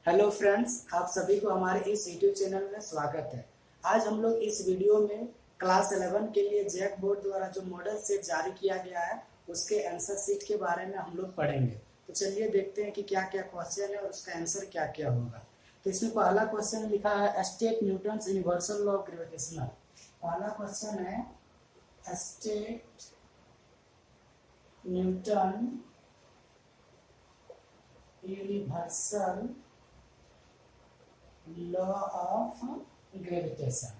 Hello friends, आप सभी को हमारे इस यूट्यूब चैनल में स्वागत है। आज हम लोग इस वीडियो में क्लास 11 के लिए जैक बोर्ड द्वारा जो मॉडल सेट जारी किया गया है उसके आंसर शीट के बारे में हम लोग पढ़ेंगे। तो चलिए देखते हैं कि क्या क्या क्वेश्चन है और उसका आंसर क्या क्या होगा। तो इसमें पहला क्वेश्चन लिखा है state Newton's universal law of gravitational. पहला क्वेश्चन है state Newton universal law of gravitation.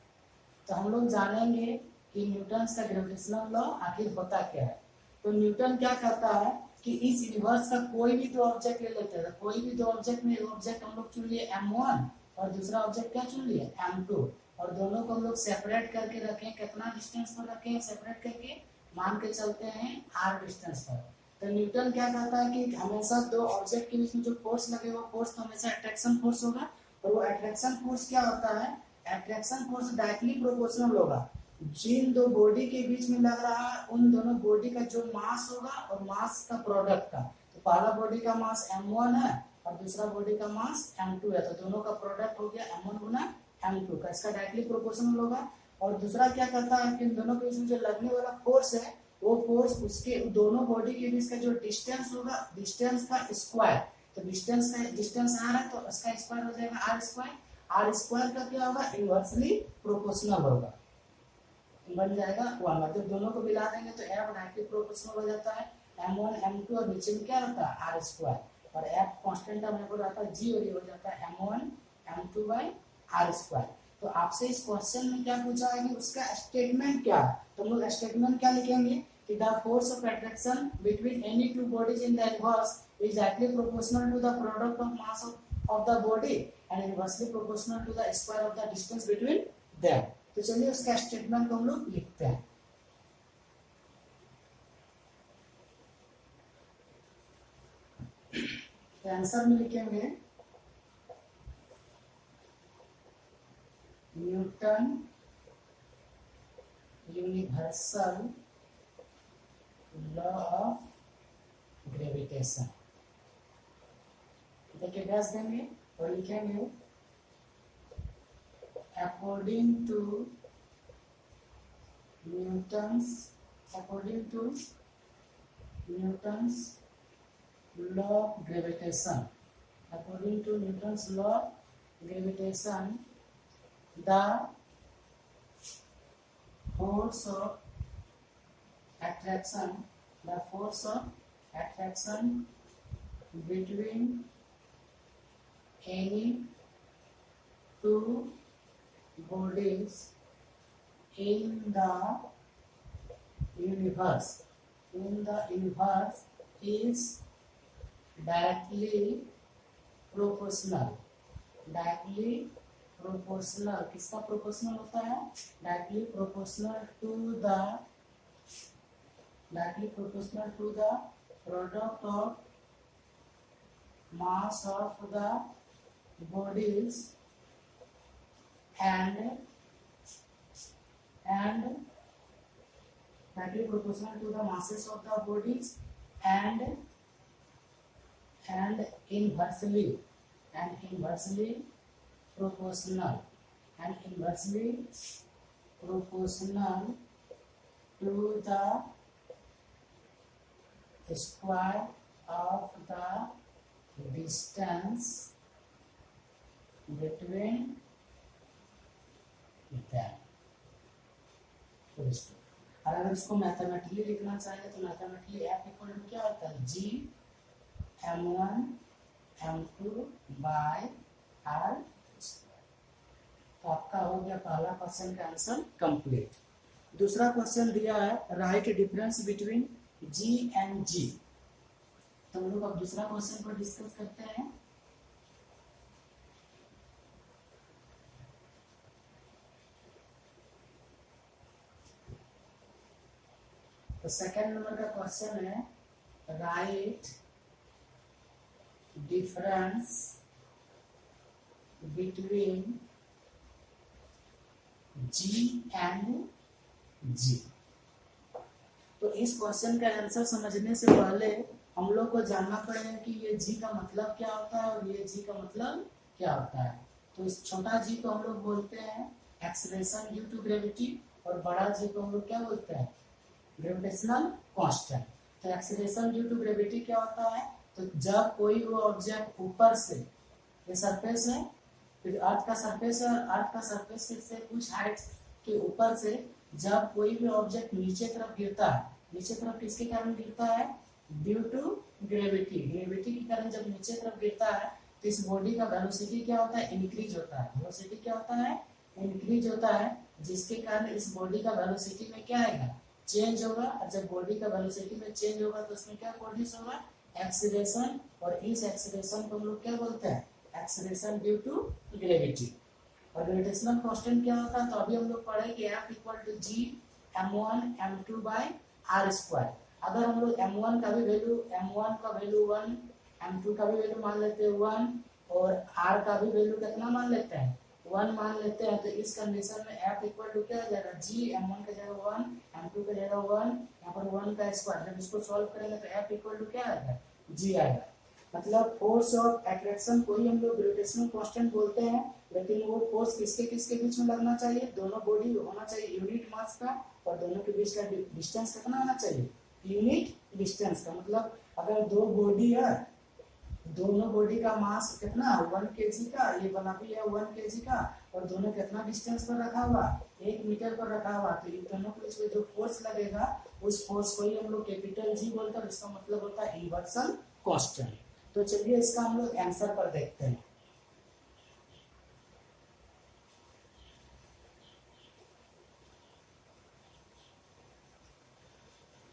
तो हम लोग जानेंगे कि न्यूटन का ग्रेविटेशनल लॉ आखिर होता क्या है। तो न्यूटन क्या कहता है कि इस यूनिवर्स का कोई भी दो ऑब्जेक्ट ले लेते हैं, कोई भी दो ऑब्जेक्ट में ऑब्जेक्ट हम लोग चुन लिए m1 और दूसरा ऑब्जेक्ट क्या चुन लिए m2, और दोनों को हम लोग सेपरेट करके रखें। कितना डिस्टेंस पर रखें सेपरेट करके, मान के चलते हैं r डिस्टेंस पर। तो न्यूटन क्या कहता है कि हमेशा दो ऑब्जेक्ट के बीच में जो फोर्स लगे वो फोर्स तो हमेशा अट्रैक्शन फोर्स होगा, और वो अट्रैक्शन फोर्स क्या होता है, अट्रैक्शन फोर्स डायरेक्टली प्रोपोर्शनल होगा जिन दो बॉडी के बीच में लग रहा है उन दोनों बॉडी का जो मास होगा और मास का प्रोडक्ट का। तो पहला बॉडी का मास m1 है और दूसरा बॉडी का मास m2 है, तो दोनों का प्रोडक्ट हो गया m1 गुना m2 का, इसका डायरेक्टली प्रोपोर्शनल होगा। और दूसरा क्या करता है कि इन दोनों के बीच में जो लगने वाला फोर्स है वो फोर्स उसके दोनों बॉडी के बीच का जो डिस्टेंस होगा, डिस्टेंस का स्क्वायर। तो डिस्टेंस r है तो इसका स्क्वायर हो जाएगा r स्क्वायर। r स्क्वायर का क्या होगा, इनवर्सली प्रोपोर्शनल होगा, बन जाएगा 1। मतलब दोनों को मिला देंगे तो f डायरेक्टली प्रोपोर्शनल हो जाता है m1 m2, और नीचे में क्या रहता है r स्क्वायर, और f कांस्टेंट टर्म में रहता है g, और ये हो जाता है m1 m2 bye r square. तो आपसे इस क्वेश्चन में क्या पूछा है कि उसका स्टेटमेंट क्या है, तो हम लोग स्टेटमेंट क्या लिखेंगे कि the force of attraction between any two bodies in the universe is directly proportional to the product of mass of the body and inversely proportional to the square of the distance between them। तो चलिए उसका statement को हम लोग लिखते हैं। तो answer में लिखेंगे Newton universal law of gravitation. देखिए गैस देंगे और लिखेंगे according to Newton's law of gravitation, according to Newton's law of gravitation the force of attraction between any two bodies in the universe is directly proportional किसका proportional होता है, directly proportional to the product of mass of the bodies and directly proportional to the masses of the bodies and inversely proportional to the square of the distance between them। अगर इसको mathematically लिखना चाहिए तो mathematically f equal to क्या होता है, g m1 m2 bye r। तो आपका हो गया पहला क्वेश्चन का आंसर कंप्लीट। दूसरा क्वेश्चन दिया है right difference between G and G। तो हम लोग अब दूसरा क्वेश्चन को डिस्कस करते हैं। तो सेकंड नंबर का क्वेश्चन है right difference between G and G। तो इस क्वेश्चन का आंसर समझने से पहले हम लोग को जानना पड़ेगा कि ये G का मतलब क्या होता है और ये G का मतलब क्या होता है। तो इस छोटा जी को हम लोग बोलते हैं एक्सेलरेशन ड्यू टू ग्रेविटी, और बड़ा जी को हम लोग क्या बोलते हैं, ग्रेविटेशनल कांस्टेंट। तो एक्सेलरेशन ड्यू टू ग्रेविटी क्या होता है, तो जब कोई वो ऑब्जेक्ट ऊपर से, ये सरफेस है, फिर अर्थ का सरफेस है, और अर्थ का सरफेस से कुछ हाइट के ऊपर से जब कोई भी ऑब्जेक्ट नीचे तरफ गिरता है, नीचे तरफ किसके कारण गिरता है, ड्यू टू ग्रेविटी, ग्रेविटी के कारण जब नीचे तरफ गिरता है तो इस बॉडी का वेलोसिटी क्या होता है, इंक्रीज होता है। वेलोसिटी क्या होता है, इंक्रीज होता है, जिसके कारण इस बॉडी का वेलोसिटी में क्या आएगा, चेंज होगा। और जब बॉडी का वेलोसिटी में चेंज होगा तो उसमें क्या प्रोड्यूस होगा, एक्सीलरेशन, और इस एक्सीलरेशन को हम लोग क्या बोलते हैं, एक्सीलरेशन ड्यू टू ग्रेविटी। और ग्रेविटेशनल कांस्टेंट क्या होता है, तो अभी हम लोग पढ़े कि F equal to G m1 m2 by r square. अगर हम लोग m1 का भी वैल्यू, m1 का वैल्यू 1, m2 का भी वैल्यू मान लेते हैं 1, और r का भी वैल्यू कितना मान लेते हैं, 1 मान लेते हैं, तो इस कंडीशन में F इक्वल टू क्या हो जाएगा, G m1 का जगह 1, m2 का जगह 1, यहाँ पर 1 का स्क्वायर। जब इसको सॉल्व करेंगे तो F इक्वल टू क्या आएगा, G आएगा। मतलब फोर्स ऑफ अट्रैक्शन को ही हम लोग ग्रेविटेशनल कांस्टेंट बोलते हैं, लेकिन वो फोर्स किसके किसके बीच में लगना चाहिए, दोनों बॉडी होना चाहिए यूनिट मास का, और दोनों के बीच का डिस्टेंस कितना होना चाहिए, यूनिट डिस्टेंस का। मतलब अगर दो बॉडी है, दोनों बॉडी का मास कितना 1 kg का, ये वाला भी है 1 kg का, और दोनों कितना डिस्टेंस पर रखा हुआ, 1 मीटर पर रखा हुआ, तो इन दोनों के बीच में जो फोर्स लगेगा उस फोर्स को ही हम लोग कैपिटल जी बोलते हैं। इसका मतलब होता है यूनिवर्सल कांस्टेंट। तो चलिए इसका हम लोग आंसर पर देखते हैं।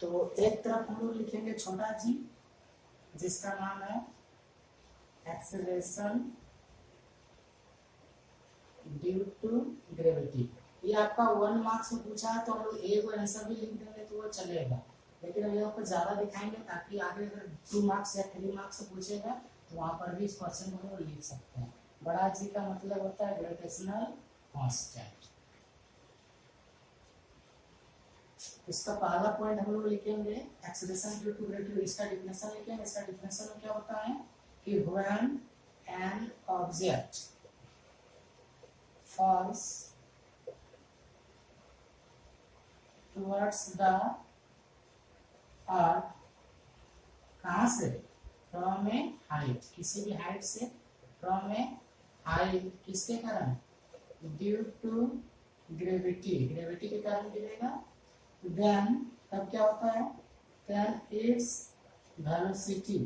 तो एक तरफ हम लोग लिखेंगे छोटा जी, जिसका नाम है एक्सेलरेशन ड्यू टू ग्रेविटी। ये आपका 1 मार्क्स में पूछा है तो हम लोग ए को आंसर भी लिख देंगे तो वो चलेगा, लेकिन अभी आपको ज्यादा दिखाएंगे ताकि आगे अगर 2 मार्क्स या 3 मार्क्स से पूछेगा तो वहां पर भी इस क्वेश्चन को हम लोग लिख सकते हैं। बड़ा जी का मतलब होता है ग्रेविटेशनल कांस्टेंट। इसका पहला पॉइंट हम लोग लिखेंगे एक्सेलरेशन ड्यू टू ग्रेविटी, इसका डिफिनेशन लिखेंगे। इसका डिफिनेशन में क्या होता है कि when an object falls towards the earth, कहाँ से, फ्रॉम ए हाइट, किसी भी हाइट से, फ्रॉम ए हाइट, किसके कारण, ड्यू टू ग्रेविटी, ग्रेविटी के कारण गिरेगा। देन तब क्या होता है, then its velocity,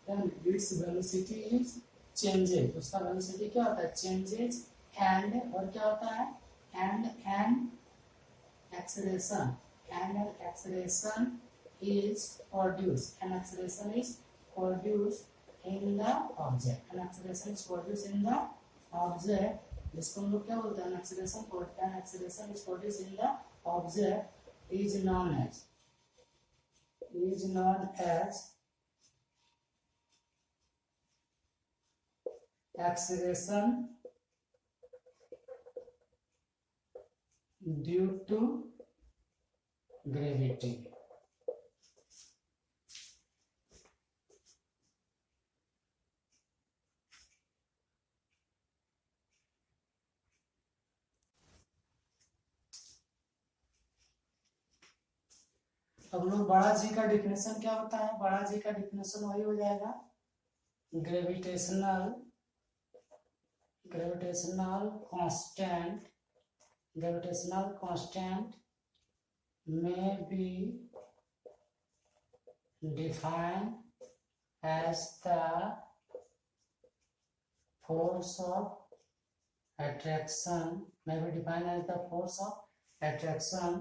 then its velocity is changes, उसका वेलोसिटी क्या होता है, चेंजेस, एंड और क्या होता है, and an acceleration, and an acceleration is produced, an acceleration is produced in the object, an acceleration is produced in the object, जिसको हम लोग क्या बोलते हैं, an acceleration is produced in the object is known as acceleration due to gravity। अब लोग बड़ा जी का डिफिनेशन क्या होता है, बड़ा जी का डिफिनेशन वही हो जाएगा gravitational constant may be defined as the force of attraction, may be defined as the force of attraction,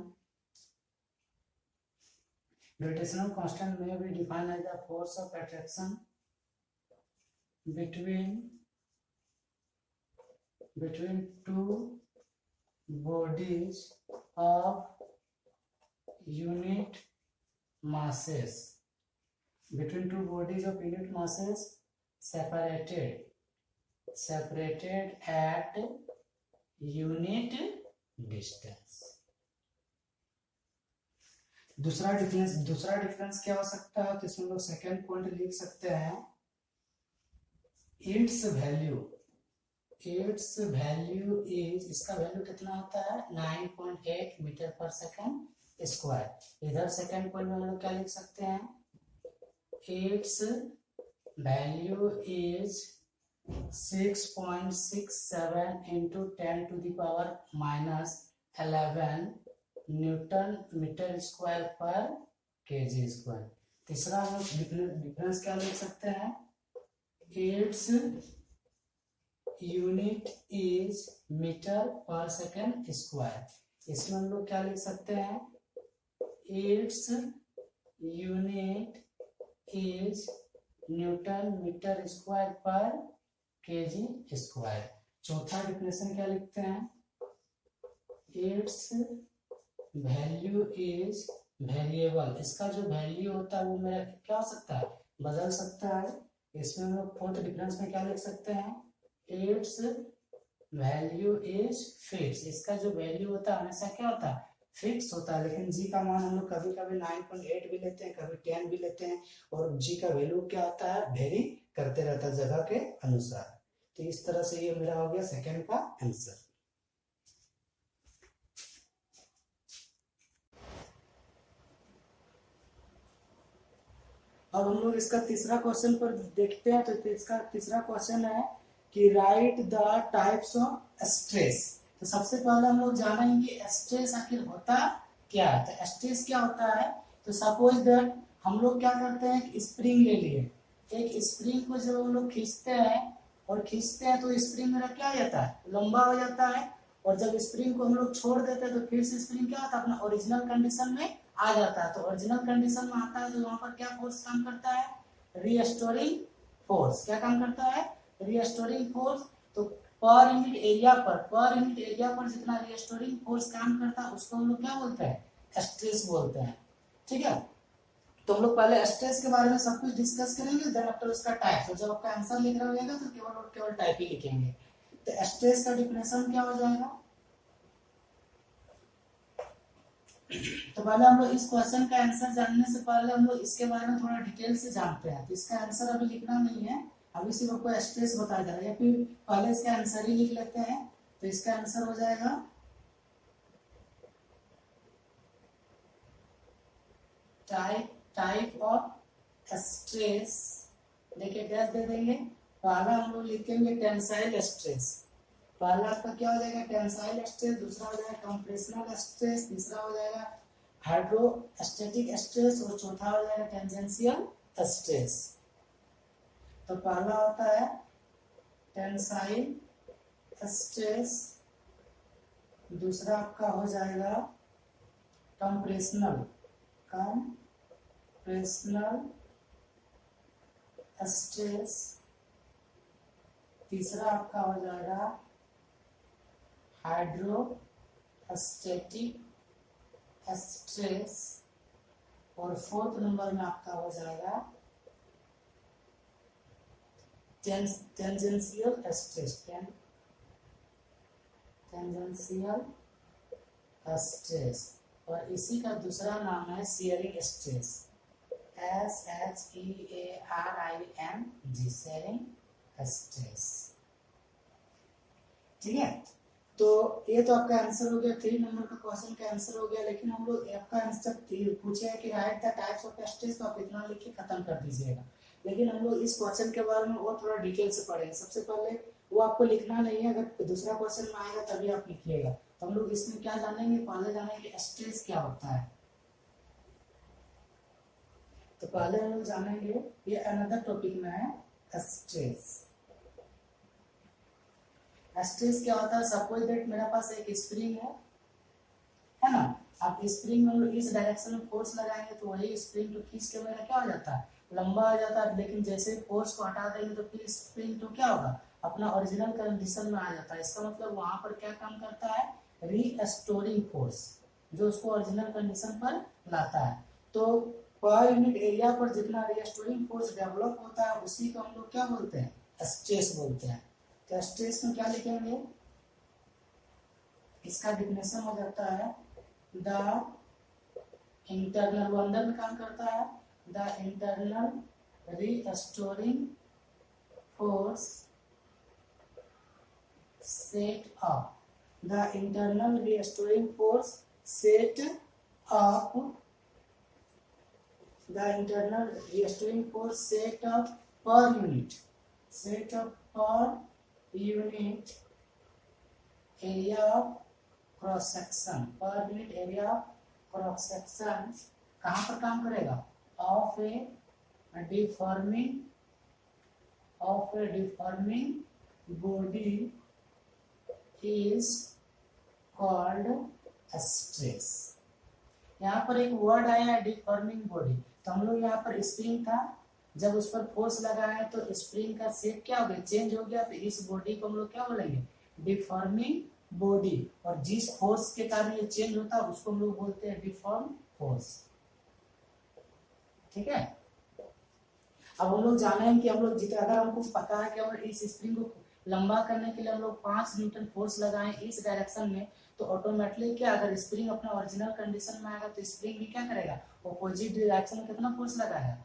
gravitational constant may be defined as the force of attraction between two bodies of unit masses, between two bodies of unit masses separated at unit distance। दूसरा difference क्या हो सकता है, तो इसमें लोग second point लिख सकते हैं, its value its value is, इसका वैल्यू कितना होता है 9.8 मीटर पर सेकंड स्क्वायर। इधर सेकंड को वैल्यू क्या लिख सकते हैं, its value is 6.67 into 10⁻⁻11 newton metre square पर केजी स्क्वायर। तीसरा हम डिफरेंस क्या लिख सकते हैं, इट्स यूनिट इज मीटर पर सेकेंड स्क्वायर। इसमें हम लोग क्या लिख सकते हैं, its unit is newton metre square पर केजी स्क्वायर। चौथा डिफिनेशन क्या लिखते हैं, इट्स वैल्यू इज वेरिएबल। इसका जो वैल्यू होता है वो मेरा क्या हो सकता है, बदल सकता है। इसमें हम लोग फोर्थ डिफरेंस में क्या लिख सकते हैं, इट्स वैल्यू इज फिक्स। इसका जो वैल्यू होता है हमेशा क्या होता है, फिक्स होता है। लेकिन जी का मान हम लोग कभी कभी 9.8 भी लेते हैं, कभी 10 भी लेते हैं, और जी का वैल्यू क्या होता है, वेरी करते रहता है जगह के अनुसार। तो इस तरह से ये मेरा हो गया सेकंड का आंसर। अब हम लोग इसका तीसरा क्वेश्चन पर देखते हैं। तो इसका तीसरा क्वेश्चन है कि right the types of stress. तो सबसे पहले हम लोग जानेंगे स्ट्रेस आखिर होता क्या है। तो स्ट्रेस क्या होता है, तो सपोज दैट हम लोग क्या करते हैं, स्प्रिंग ले लिए। एक स्प्रिंग को जब हम लोग खींचते हैं तो स्प्रिंग मेरा क्या हो जाता है, लंबा हो जाता है। और जब स्प्रिंग को हम लोग छोड़ देते हैं तो फिर से स्प्रिंग क्या होता है, अपना ओरिजिनल कंडीशन में आ जाता है। तो ओरिजिनल कंडीशन में आता है तो वहां पर क्या फोर्स काम करता है, रीस्टोरिंग फोर्स। क्या काम करता है, रीस्टोरिंग फोर्स। तो पर यूनिट एरिया पर जितना रीस्टोरिंग फोर्स काम करता है उसको हम लोग क्या बोलते हैं, स्ट्रेस बोलते हैं। ठीक है, तो हम लोग पहले स्ट्रेस के बारे में सब कुछ डिस्कस करेंगे, देन आफ्टर उसका टाइप। तो जब आपका आंसर लिख रहा होगा तो केवल और केवल टाइप ही लिखेंगे। तो स्ट्रेस का डिफिनेशन क्या हो जाएगा, तो पहले हम लोग इस क्वेश्चन का आंसर जानने से पहले हम लोग इसके बारे में थोड़ा डिटेल से जानते हैं। तो इसका आंसर अभी लिखना नहीं है, अभी सिर्फ आपको स्ट्रेस बताया जा रहा है, या फिर पहले इसका आंसर ही लिख लेते हैं। तो इसका आंसर हो जाएगा टाइप ऑफ स्ट्रेस। देखिए डैश दे देंगे। पहला हम लोग लिखेंगे टेंसाइल स्ट्रेस। पहला आपका क्या हो जाएगा, टेंसाइल स्ट्रेस। दूसरा हो जाएगा कंप्रेशनल स्ट्रेस। तीसरा हो जाएगा हाइड्रोस्टैटिक स्ट्रेस। और चौथा हो जाएगा टेंजेंशियल स्ट्रेस। तो पहला होता है टेंसाइल स्ट्रेस, दूसरा आपका हो जाएगा कंप्रेशनल स्ट्रेस, तीसरा आपका हो जाएगा हाइड्रोस्टैटिक स्ट्रेस, और फोर्थ नंबर में आपका हो जाएगा टेंजेंशियल स्ट्रेस। और इसी का दूसरा नाम है shearing stress, SHEARING, shearing stress. ठीक है, तो ये तो आपका आंसर हो गया, 3 नंबर का क्वेश्चन का आंसर हो गया। लेकिन हम लोग आपका आंसर पूछे है कि right the types of stress, तो आप इतना लिख के खत्म कर दीजिएगा। लेकिन हम लोग इस क्वेश्चन के बारे में और थोड़ा डिटेल से पढ़ेंगे। सबसे पहले वो आपको लिखना नहीं है, अगर दूसरा क्वेश्चन में आएगा तभी आप लिखिएगा। तो हम लोग इसमें क्या जानेंगे, पहले जानेंगे स्ट्रेस क्या होता है। तो पहले हम लोग जानेंगे, ये अनदर टॉपिक में है, स्ट्रेस। स्ट्रेस क्या होता है, सपोज दैट मेरे पास एक स्प्रिंग है ना। आप स्प्रिंग में इस डायरेक्शन में फोर्स लगाएंगे तो वही स्प्रिंग तो खींच के मेरा क्या हो जाता है, लंबा हो जाता है। लेकिन जैसे फोर्स को हटा देंगे तो फिर स्प्रिंग तो क्या होगा, अपना ओरिजिनल कंडीशन में आ जाता है। इसका मतलब वहां पर क्या काम करता है, रीस्टोरिंग फोर्स, जो उसको ओरिजिनल कंडीशन पर लाता है। तो पर यूनिट एरिया पर जितना रीस्टोरिंग फोर्स डेवलप होता है उसी को हम लोग क्या बोलते हैं, स्ट्रेस बोलते हैं। तो स्ट्रेस में क्या लिखेंगे, इसका डिफिनेशन हो जाता है द इंटरनल, वो अंदर में काम करता है, the internal restoring force set up the internal restoring force set up the internal restoring force set up per unit area of cross section per unit area cross section कहाँ पर काम करेगा of A deforming body is called stress. यहाँ पर एक word आया deforming body, तो हम लोग यहाँ पर स्प्रिंग था, जब उस पर फोर्स लगाया तो स्प्रिंग का शेप क्या हो गया, चेंज हो गया, तो इस बॉडी को हम लोग क्या बोलेंगे डिफॉर्मिंग बॉडी, और जिस फोर्स के कारण ये चेंज होता है उसको हम लोग बोलते हैं डिफॉर्म फोर्स। ठीक है, अब हम लोग जानेंगे कि हम लोग जितना, अगर हमको पता है कि हम इस स्प्रिंग को लंबा करने के लिए हम लोग 5 न्यूटन फोर्स लगाएं इस डायरेक्शन में, तो ऑटोमेटिकली क्या, अगर स्प्रिंग अपना ओरिजिनल कंडीशन में आएगा तो स्प्रिंग भी क्या करेगा, अपोजिट डायरेक्शन में कितना फोर्स लगाएगा,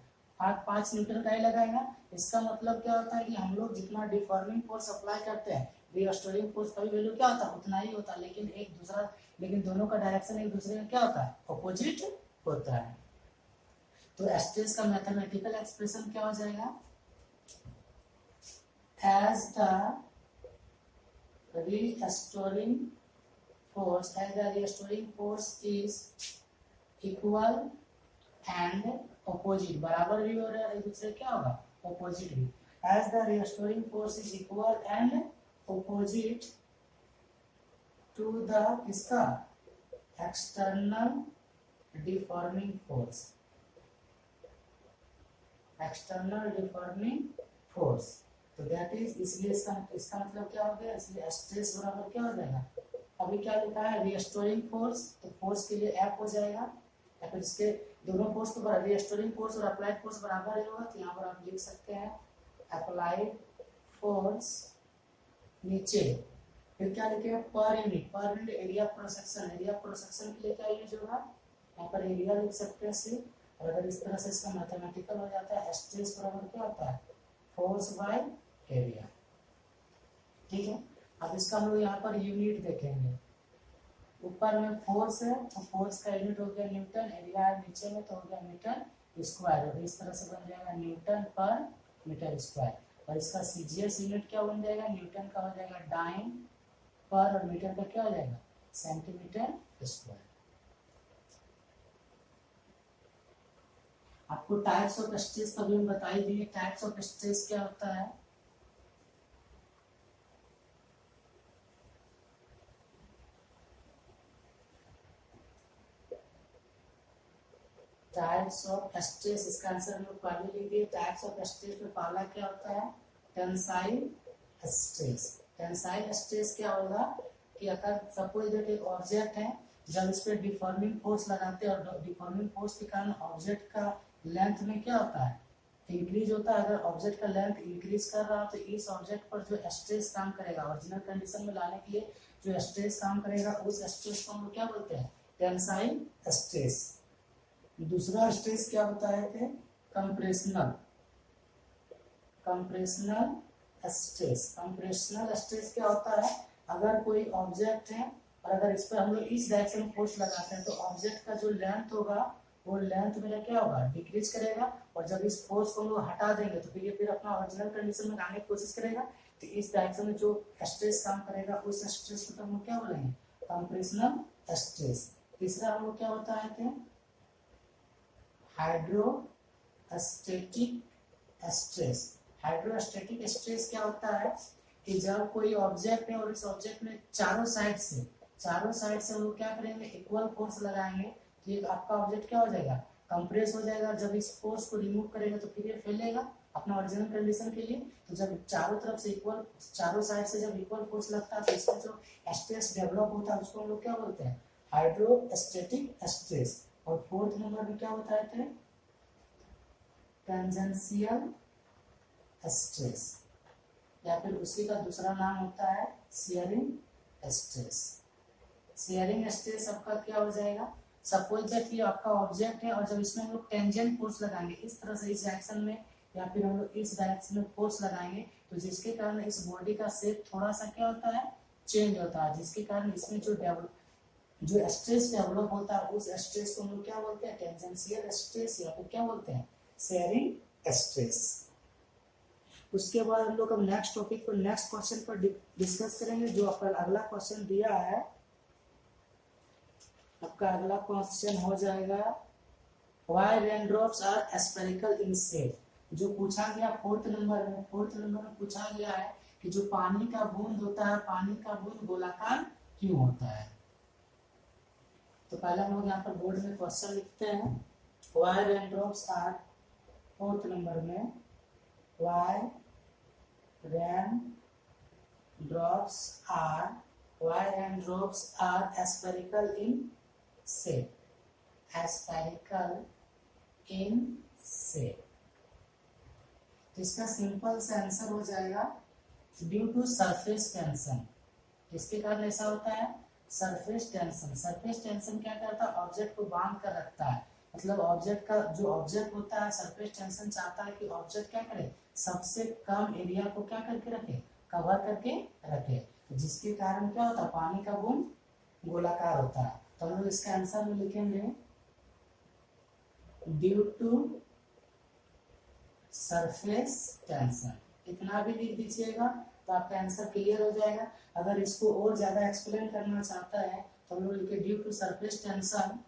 5 न्यूटन का ही लगाएगा। इसका मतलब क्या होता है कि हम लोग जितना डिफॉर्मिंग फोर्स अप्लाई करते हैं, रिस्टोरिंग फोर्स का भी वैल्यू क्या होता है उतना ही होता है, लेकिन दोनों का डायरेक्शन एक दूसरे में क्या होता है अपोजिट होता है। तो स्ट्रेस का मैथमेटिकल एक्सप्रेशन क्या हो जाएगा, as the restoring force is equal and opposite, बराबर भी हो रहा है एक दूसरे, क्या होगा opposite भी, as the restoring force is equal and opposite to the किसका external deforming force, तो दैट इज, इसलिए इसका मतलब क्या हो गया, इसलिए स्ट्रेस बराबर क्या हो जाएगा, अभी क्या लिखा है रिस्टोरिंग फोर्स, तो फोर्स के लिए एफ हो जाएगा, या फिर इसके दोनों फोर्स तो बराबर, रिस्टोरिंग फोर्स और अप्लाइड फोर्स बराबर ही होगा, तो यहाँ पर आप लिख सकते हैं अप्लाइड फोर्स, नीचे फिर क्या लिखेगा per unit area cross section के लिए क्या यूज होगा, यहाँ पर एरिया लिख सकते हैं सिर्फ, और अगर इस तरह से इसका मैथमेटिकल हो जाता है स्ट्रेस बराबर क्या होता है फोर्स बाय एरिया। ठीक है, अब इसका हम लोग यहाँ पर यूनिट देखेंगे, ऊपर में फोर्स है तो फोर्स का यूनिट हो गया न्यूटन, एरिया नीचे में तो हो गया मीटर स्क्वायर, और इस तरह से बन जाएगा न्यूटन पर मीटर स्क्वायर, और इसका सीजीएस यूनिट क्या बन जाएगा, न्यूटन का हो जाएगा डाइन पर, और मीटर का क्या हो जाएगा सेंटीमीटर स्क्वायर। आपको टाइप्स ऑफ स्ट्रेस का भी हम बता ही दिए, टाइप्स ऑफ स्ट्रेस क्या होता है, टाइप्स ऑफ स्ट्रेस, इसका आंसर हम लोग पहले लिख दिए। टाइप्स ऑफ स्ट्रेस में पहला क्या होता है टेंसाइल स्ट्रेस। टेंसाइल स्ट्रेस क्या होगा कि अगर सपोज दैट एक ऑब्जेक्ट है, जब इस पर डिफॉर्मिंग फोर्स लगाते हैं और डिफॉर्मिंग फोर्स के कारण ऑब्जेक्ट का लेंथ में क्या होता है इंक्रीज होता है, अगर ऑब्जेक्ट का लेंथ इंक्रीज कर रहा है तो इस ऑब्जेक्ट पर जो स्ट्रेस काम करेगा ओरिजिनल कंडीशन में लाने के लिए जो स्ट्रेस काम करेगा उस स्ट्रेस को हम लोग क्या बोलते हैं टेंसाइल स्ट्रेस। दूसरा स्ट्रेस क्या बताए थे कंप्रेशनल स्ट्रेस। कंप्रेशनल स्ट्रेस क्या होता है, अगर कोई ऑब्जेक्ट है और अगर इस पर हम लोग इस डायरेक्शन में फोर्स लगाते हैं तो ऑब्जेक्ट का जो लेंथ होगा वो लेंथ मेरा क्या होगा डिक्रीज करेगा, और जब इस फोर्स को हम लोग हटा देंगे तो फिर अपना ओरिजिनल कंडीशन में लाने की कोशिश करेगा, तो इस डायरेक्शन में जो स्ट्रेस काम करेगा उस स्ट्रेस को तो हम लोग क्या बोलेंगे कंप्रेशनल स्ट्रेस। तीसरा हम लोग क्या बताए थे हाइड्रोस्टैटिक स्ट्रेस। हाइड्रोस्टैटिक स्ट्रेस क्या होता है कि जब कोई ऑब्जेक्ट है और इस ऑब्जेक्ट में चारों साइड से हम लोग क्या करेंगे इक्वल फोर्स लगाएंगे, तो ये आपका ऑब्जेक्ट क्या हो जाएगा कंप्रेस हो जाएगा, जब इस फोर्स को रिमूव करेगा तो फिर ये फैलेगा अपना ओरिजिनल कंडीशन के लिए। तो जब चारों तरफ से इक्वल, चारों साइड से जब इक्वल फोर्स लगता है तो इसमें जो स्ट्रेस डेवलप होता है उसको हम लोग क्या बोलते हैं हाइड्रोस्टैटिक स्ट्रेस। और फोर्थ नंबर में क्या बताए थे टेंजेंशियल स्ट्रेस, या फिर उसी का दूसरा नाम होता है शियरिंग स्ट्रेस। शियरिंग स्ट्रेस आपका क्या हो जाएगा, सपोज दैट ये आपका ऑब्जेक्ट है और जब इसमें हम लोग टेंजेंट फोर्स लगाएंगे इस तरह से इस डायरेक्शन में, या फिर हम लोग इस डायरेक्शन में फोर्स लगाएंगे तो जिसके कारण इस बॉडी का शेप थोड़ा सा क्या होता है, चेंज होता है, जिसके कारण इसमें जो स्ट्रेस डेवलप होता है उस स्ट्रेस को हम लोग क्या बोलते हैं, टेंजेंशियल स्ट्रेस या फिर क्या बोलते हैं, शेयरिंग स्ट्रेस। उसके बाद हम लोग अब नेक्स्ट टॉपिक पर नेक्स्ट क्वेश्चन पर डिस्कस करेंगे। जो आपका अगला क्वेश्चन दिया है, आपका अगला क्वेश्चन हो जाएगा why raindrops are spherical in shape. जो पूछा गया फोर्थ नंबर में पूछा गया है कि जो पानी का बूंद होता है, पानी का बूंद गोलाकार क्यों होता है। तो पहले हम लोग यहाँ पर बोर्ड में क्वेश्चन लिखते हैं, why raindrops are, fourth number में why raindrops are spherical in shape, spherical in shape। तो इसका सिंपल से आंसर हो जाएगा ड्यू टू सरफेस टेंशन। इसके कारण ऐसा होता है सरफेस टेंशन। सरफेस टेंशन क्या करता है, ऑब्जेक्ट को बांध कर रखता है, मतलब ऑब्जेक्ट का जो ऑब्जेक्ट होता है, सरफेस टेंशन चाहता है कि ऑब्जेक्ट क्या करे, सबसे कम एरिया को क्या करके रखे, कवर करके रखे, तो जिसके कारण क्या होता है, पानी का बूंद गोलाकार होता है। तो हम लोग इसका आंसर में लिखेंगे ड्यू टू सरफेस टेंशन, इतना भी लिख दीजिएगा तो आपका आंसर क्लियर हो जाएगा। अगर इसको और ज्यादा एक्सप्लेन करना चाहता है तो हम लोग लिखे due to surface tension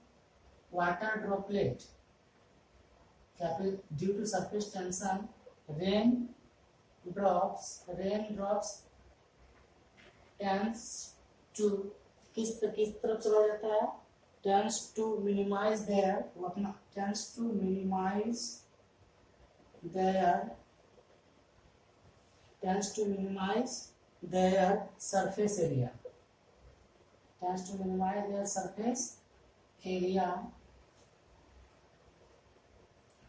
water droplet, या फिर due to surface tension rain drops tends to, किस तरफ चला जाता है, टेंस टू मिनिमाइज देयर, वो अपना tends to minimise their surface area,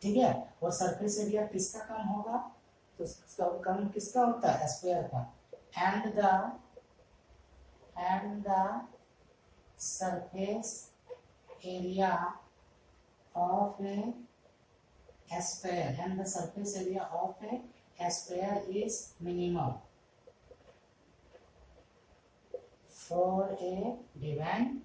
ठीक है। और सरफेस एरिया किसका कम होगा, तो कम किसका होता है, स्क्वायर का। And the surface area of A square, and the surface area of A square is minimum for a given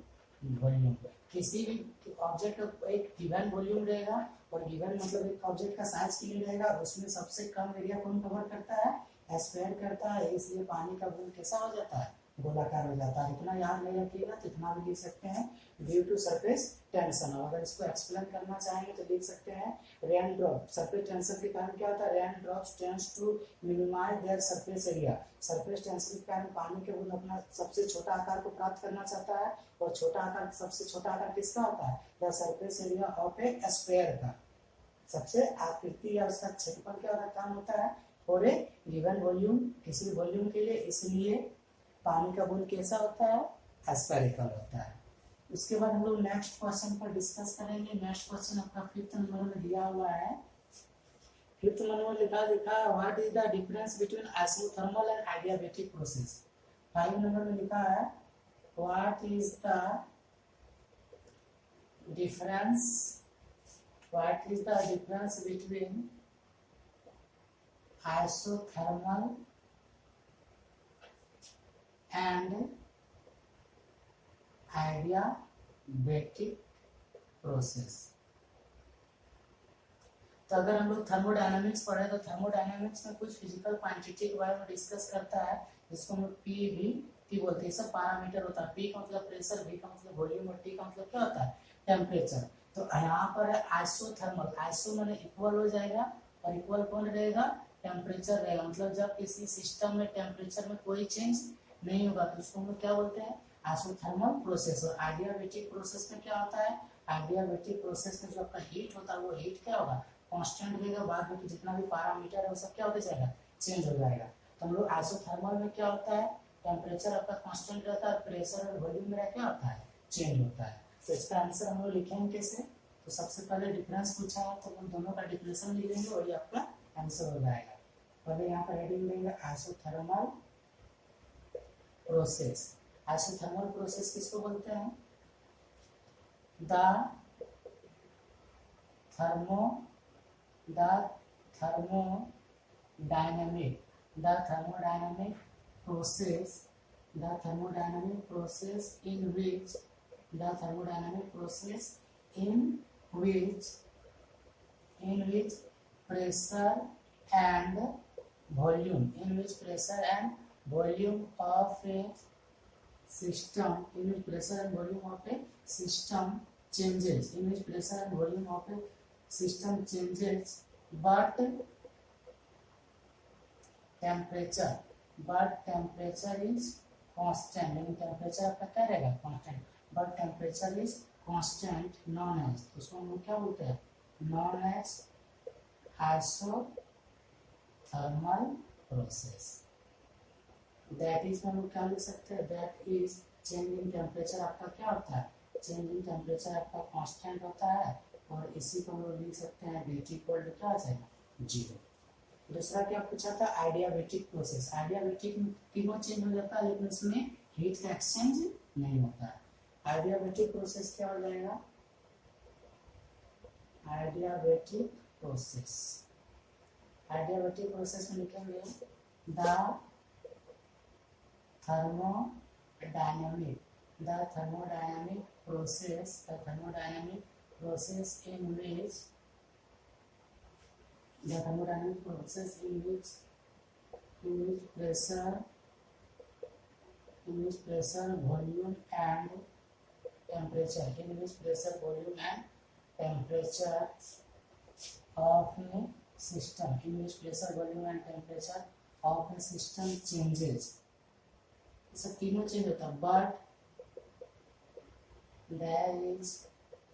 volume. किसी भी ऑब्जेक्ट का एक गिवन वॉल्यूम रहेगा, और गिवन मतलब एक ऑब्जेक्ट का साइज कितनी रहेगा, उसमें सबसे कम एरिया कौन कवर करता है, स्क्वायर करता है, इसलिए पानी का बूंद कैसा हो जाता है, गोलाकार हो जाता है। इतना याद नहीं रखिएगा तो इतना भी लिख सकते हैं ड्यू टू सरफेस टेंशन। और अगर इसको एक्सप्लेन करना चाहेंगे तो लिख सकते हैं रेन ड्रॉप, सरफेस टेंशन के कारण क्या होता है, rain drops tends to minimise their surface area. Surface tension के कारण पानी के बूंद अपना सबसे छोटा आकार को प्राप्त करना चाहता है, और छोटा आकार, सबसे छोटा आकार किसका होता है, the surface area of A square का, सबसे आकृति या उसका क्षेत्रफल क्या होता है, कम होता है और ए गिवन वॉल्यूम, किसी वॉल्यूम के लिए, इसलिए पानी का बूंद कैसा होता है, स्फेरिकल होता है। उसके बाद हम लोग नेक्स्ट क्वेश्चन पर डिस्कस करेंगे। नेक्स्ट क्वेश्चन आपका फिफ्थ नंबर में दिया हुआ है। फिफ्थ नंबर में लिखा है what is the difference between isothermal and adiabatic process. 5 number में लिखा है what is the difference between isothermal and adiabatic process. तो अगर हम लोग थर्मोडायनामिक्स पढ़े तो थर्मोडायनामिक्स में कुछ फिजिकल क्वांटिटी के बारे में डिस्कस करता है, जिसको हम लोग पी बोलते हैं। सब पैरामीटर होता है, पी का मतलब प्रेशर, वी का मतलब वॉल्यूम, और टी का मतलब क्या होता है, टेम्परेचर। तो यहाँ पर है आइसोथर्मल, आइसो माने इक्वल हो जाएगा, और इक्वल कौन रहेगा, टेम्परेचर रहेगा। मतलब जब किसी सिस्टम में टेम्परेचर में कोई चेंज नहीं होगा तो उसको हम लोग क्या बोलते हैं, आइसोथर्मल प्रोसेस। और एडियाबैटिक प्रोसेस में क्या होता है, एडियाबैटिक प्रोसेस में जो आपका हीट होता है वो हीट क्या होगा, कांस्टेंट रहेगा, बाद में जितना भी पैरामीटर है वो सब क्या होता जाएगा, चेंज हो जाएगा। तो हम लोग आइसोथर्मल में क्या होता है, टेम्परेचर आपका कांस्टेंट रहता है, प्रेशर और वॉल्यूम मेरा क्या होता है, चेंज होता है। तो इसका आंसर हम लोग लिखेंगे कैसे, तो सबसे पहले डिफरेंस पूछा है तो हम दोनों का डिफरेंशियल लिख देंगे और ये आपका आंसर हो जाएगा। पहले यहाँ पर हेडिंग देंगे आइसोथर्मल प्रोसेस। आइसोथर्मल प्रोसेस किसको बोलते हैं, the thermodynamic the thermodynamic process, the thermodynamic process in which, the thermodynamic process in which pressure and volume, in which pressure and volume of a system, in which pressure and volume of a system changes, in which pressure and volume of a system changes, but temperature is constant, यानी temperature आपका क्या रहेगा, constant, but temperature is constant known as, उसको हम क्या बोलते हैं, known as isothermal process. That is हम लोग क्या लिख सकते हैं, that is change in temperature आपका क्या होता है, चेंज इन टेम्परेचर आपका कांस्टेंट होता है, और इसी को हम लोग लिख सकते हैं dt इक्वल टू क्या आ जाएगा, 0। दूसरा क्या पूछा था, आइडियाबैटिक प्रोसेस। आइडियाबैटिक में तीनों चेंज हो जाता है, लेकिन उसमें हीट का एक्सचेंज नहीं होता है। आइडियाबैटिक प्रोसेस क्या हो जाएगा, आइडियाबैटिक प्रोसेस, आइडियाबैटिक प्रोसेस में लिखेंगे the thermodynamic process, the thermodynamic process in which, the thermodynamic process in which pressure, volume and temperature, in which pressure, volume and temperature of a system, in which pressure, volume and temperature of a system changes, सब तीनों change होता है, but there is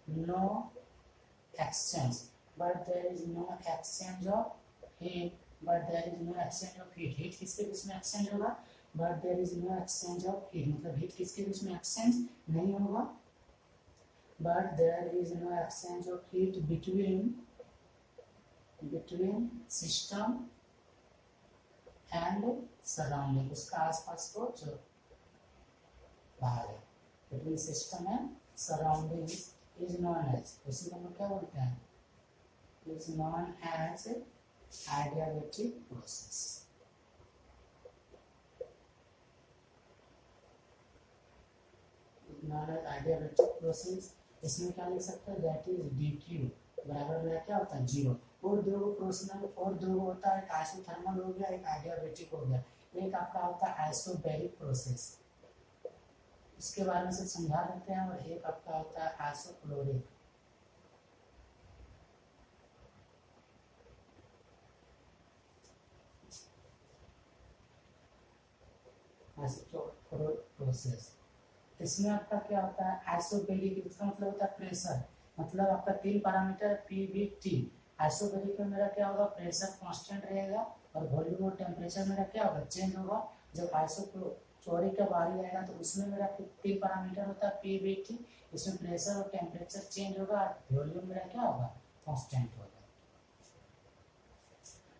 no exchange, of heat, heat किसके बीच में exchange होगा, but there is no exchange of heat, मतलब heat किसके बीच में एक्सचेंज नहीं होगा, but there is no exchange of heat between system and surrounding, उसका आसपास को जो बाहर है, between system and surrounding is known as, उसी को हम क्या बोलते हैं, is known as adiabatic process. Known as adiabatic process, इसमें क्या लिख सकते हैं, दैट इज dq बराबर में क्या होता है, 0। और दो प्रोसेस और दो होता है, एक आइसोथर्मल हो गया, एक आइडियाबैटिक हो गया, एक आपका होता है आइसोबैरिक प्रोसेस, इसके बारे में से समझा देते हैं, और एक आपका होता है आइसोक्लोरिक। प्रोसेस, इसमें आपका क्या होता है, आइसोबैरिक, इसका मतलब होता है प्रेशर, मतलब आपका 3 parameter P V T. Isobaric में मेरा क्या होगा, प्रेशर कांस्टेंट रहेगा, और वॉल्यूम और टेम्परेचर मेरा क्या होगा, चेंज होगा। जब आइसोक्लोरिक का बारी आएगा तो उसमें मेरा 3 पैरामीटर होता है पी बी टी, इसमें प्रेशर और टेम्परेचर चेंज होगा, वॉल्यूम मेरा क्या होगा, कांस्टेंट होगा।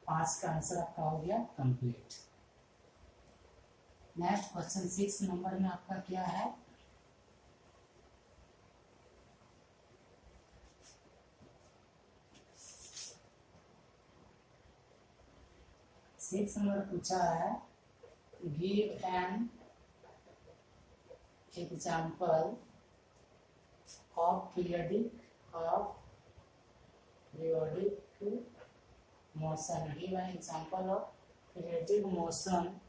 5 का आंसर आपका हो गया कंप्लीट। नेक्स्ट क्वेश्चन 6 नंबर में आपका क्या है, सिक्स नंबर पूछा है, give an example of periodic motion, give an example of periodic motion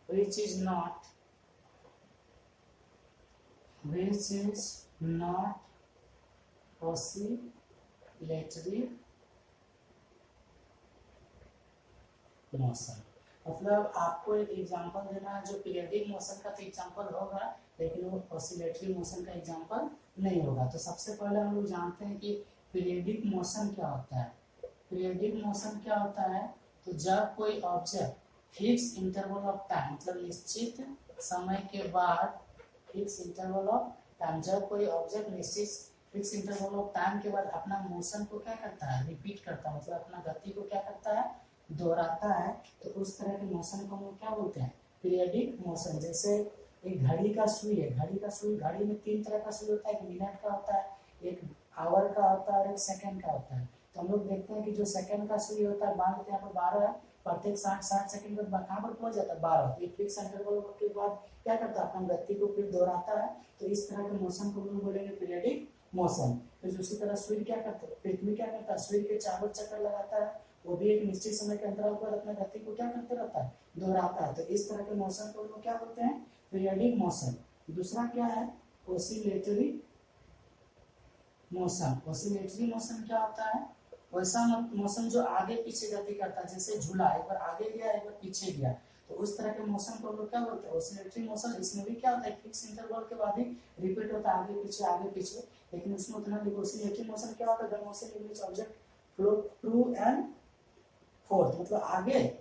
which is not oscillatory motion. मतलब आपको एक एग्जांपल देना है जो पीरियडिक मोशन का तो एग्जांपल होगा, लेकिन वो ऑसिलेटरी मोशन का एग्जांपल नहीं होगा। तो सबसे पहले हम लोग जानते हैं कि पीरियडिक मोशन क्या होता है। पीरियडिक मोशन क्या होता है, तो जब कोई object fix interval of time, मतलब निश्चित समय के बाद, फिक्स इंटरवल ऑफ टाइम, जब कोई ऑब्जेक्ट निश्चित फिक्स इंटरवल ऑफ टाइम के बाद अपना मोशन को क्या करता है, रिपीट करता है, मतलब अपना गति को क्या करता है, दोहराता है, तो उस तरह के मोशन को हम क्या बोलते हैं, पीरियडिक मोशन। जैसे एक घड़ी का सुई है, घड़ी में 3 तरह का सुई होता है, एक मिनट का होता है, एक आवर का होता है और एक सेकंड का होता है। तो हम लोग देखते हैं कि जो सेकंड का सुई होता है, मान लेते हैं यहाँ पर प्रत्येक 60 सेकंड के बाद कहाँ पर पहुंच जाता है 12। तो एक फिक्स इंटरवल के बाद क्या करता है, अपना गति को फिर दोहराता है। तो इस तरह के मोशन को हम बोलेंगे पीरियडिक मोशन। फिर उसी तरह सूर्य क्या करता है, पृथ्वी क्या करता है, सूर्य के चारों चक्कर लगाता है, वो भी एक निश्चित समय के अंतराल पर अपना गति को क्या करते रहता है, दोहराता है। तो इस तरह के मोशन को हम क्या बोलते हैं, पीरियडिक मोशन। दूसरा क्या है, ओसिलेटरी मोशन। ओसिलेटरी मोशन क्या होता है, वैसा मोशन जो आगे पीछे गति करता है, जैसे झूला एक बार आगे गया एक बार पीछे गया, तो उस तरह के मोशन को हम लोग क्या बोलते हैं, ओसिलेटरी मोशन। इसमें भी क्या होता है, फिक्स इंटरवल के बाद ही रिपीट होता है, आगे पीछे। लेकिन उसमें उतना भी ओसिलेटरी मोशन क्या होता है, the motion in which object flow to and forth, मतलब आगे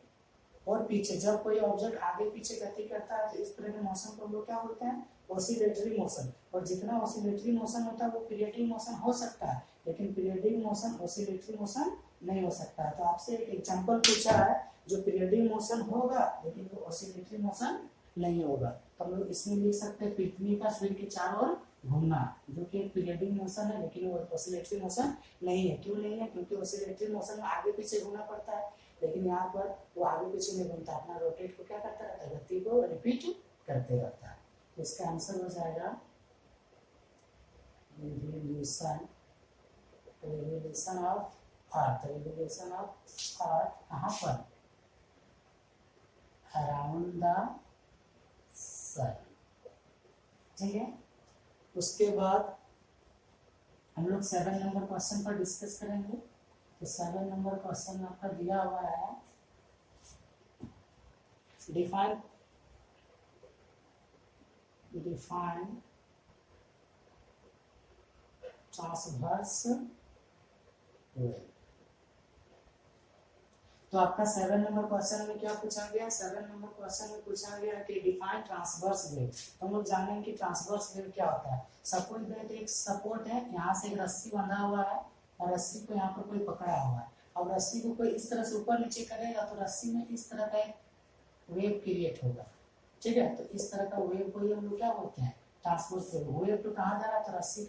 और पीछे, जब कोई ऑब्जेक्ट आगे पीछे गति करता है तो इस तरह के मोशन को हम लोग क्या बोलते हैं, ओसिलेटरी मोशन। और जितना ओसिलेटरी मोशन होता है वो पीरियडिक मोशन हो सकता है, लेकिन पीरियडिक मोशन ओसिलेटरी मोशन नहीं हो सकता है। तो आपसे एक एग्जांपल पूछा है जो पीरियडिक मोशन होगा लेकिन वो ओसिलेटरी मोशन नहीं होगा। तो हम लोग इसमें लिख सकते हैं पृथ्वी का सूर्य के चारों ओर घूमना, जो कि एक पीरियडिक मोशन है लेकिन वो ओसिलेटरी मोशन नहीं है। क्यों नहीं है, क्योंकि ओसिलेटरी मोशन में आगे पीछे घूमना पड़ता है, लेकिन यहाँ पर वो आगे पीछे नहीं घूमता, अपना रोटेट को क्या करता रहता है, गति को रिपीट करते रहता है। तो इसका आंसर हो जाएगा revolution of earth. Revolution of earth कहाँ पर, अराउंड द सन। ठीक है, उसके बाद हम लोग 7 नंबर क्वेश्चन पर डिस्कस करेंगे। तो 7 नंबर क्वेश्चन आपका दिया हुआ है, डिफाइन ट्रांसवर्स वेव। तो आपका 7 नंबर क्वेश्चन में क्या पूछा गया, 7 नंबर क्वेश्चन में पूछा गया कि डिफाइन ट्रांसवर्स वेव। तो हम लोग जानेंगे कि ट्रांसवर्स वेव क्या होता है। सपोज दैट एक सपोर्ट है, यहाँ से एक रस्सी बंधा हुआ है और रस्सी को यहाँ पर कोई पकड़ा हुआ है, और रस्सी को कोई इस तरह से ऊपर नीचे करेगा तो रस्सी में इस तरह का वेव क्रिएट होगा। ठीक है, तो इस तरह का वेव को हम लोग क्या बोलते हैं, ट्रांसवर्स वेव। वेव तो कहाँ जा रहा है, तो रस्सी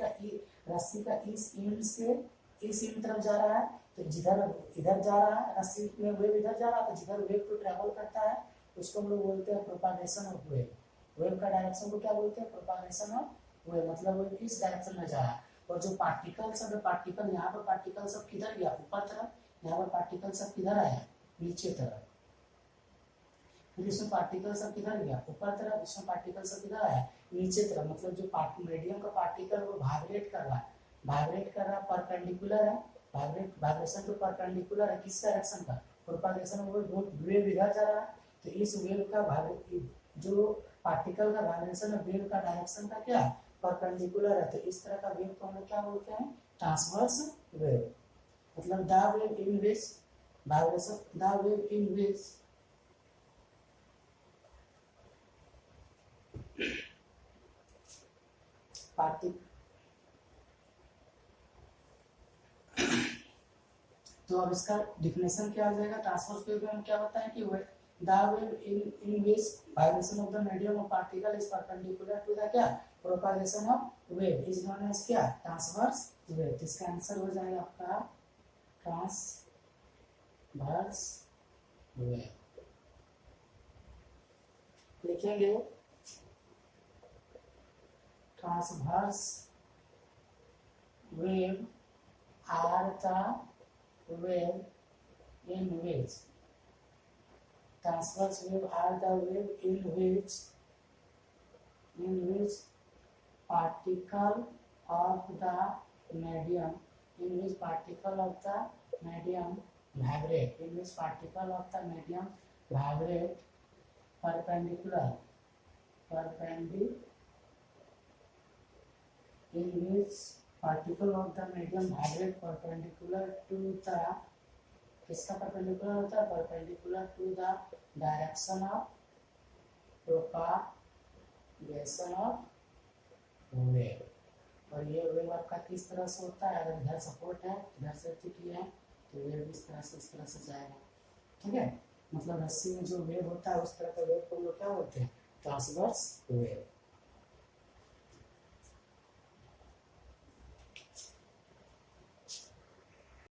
का इस एंड से इस एंड तरफ जा रहा है, तो जिधर इधर जा रहा है रस्सी में वेव इधर जा रहा है, तो जिधर वेव को ट्रेवल करता है उसको हम लोग बोलते हैं प्रोपागेशन ऑफ वेव। वेव का डायरेक्शन को क्या बोलते हैं, प्रोपागेशन ऑफ वेव, मतलब वेव किस डायरेक्शन में जा रहा है। और जो पार्टिकल सब है, पार्टिकल यहाँ पर पार्टिकल सब किधर गया, ऊपर तरफ, यहाँ पर पार्टिकल सब किधर आया, नीचे तरफ। फिर इसमें पार्टिकल सब किधर गया, ऊपर तरफ, इसमें पार्टिकल सब किधर आया, नीचे तरफ। मतलब जो मीडियम का पार्टिकल वो वाइब्रेट कर रहा है, परपेंडिकुलर है, वाइब्रेशन तो परपेंडिकुलर है, किस डायरेक्शन का, प्रोपागेशन वेव इधर जा रहा है। तो इस वेव का जो पार्टिकल का वाइब्रेशन है, वेव का डायरेक्शन का क्या, परपेंडिकुलर है। तो इस तरह का वेव को हम लोग क्या बोलते हैं, ट्रांसवर्स वेव। मतलब the wave in which vibration, the wave in which तो अब इसका डिफिनेशन क्या आ जाएगा, ट्रांसवर्स वेव में क्या होता है कि the wave in which vibration of the medium of particle is perpendicular to the क्या, propagation of wave is known as क्या, ट्रांसवर्स वेव। इसका आंसर हो जाएगा आपका ट्रांसवर्स वेव। लिखेंगे transverse wave are the wave in which transverse wave are the wave in which particle of the medium vibrate, perpendicular in which particle of the medium vibrate perpendicular to the, किसका perpendicular होता है, perpendicular to the direction of propagation of wave. और ये wave आपका किस तरह से होता है, अगर इधर सपोर्ट है, इधर से टिकी है, तो वेव इस तरह से जाएगा। ठीक है, मतलब रस्सी में जो वेव होता है उस तरह का वेव को लोग क्या बोलते हैं, ट्रांसवर्स वेव।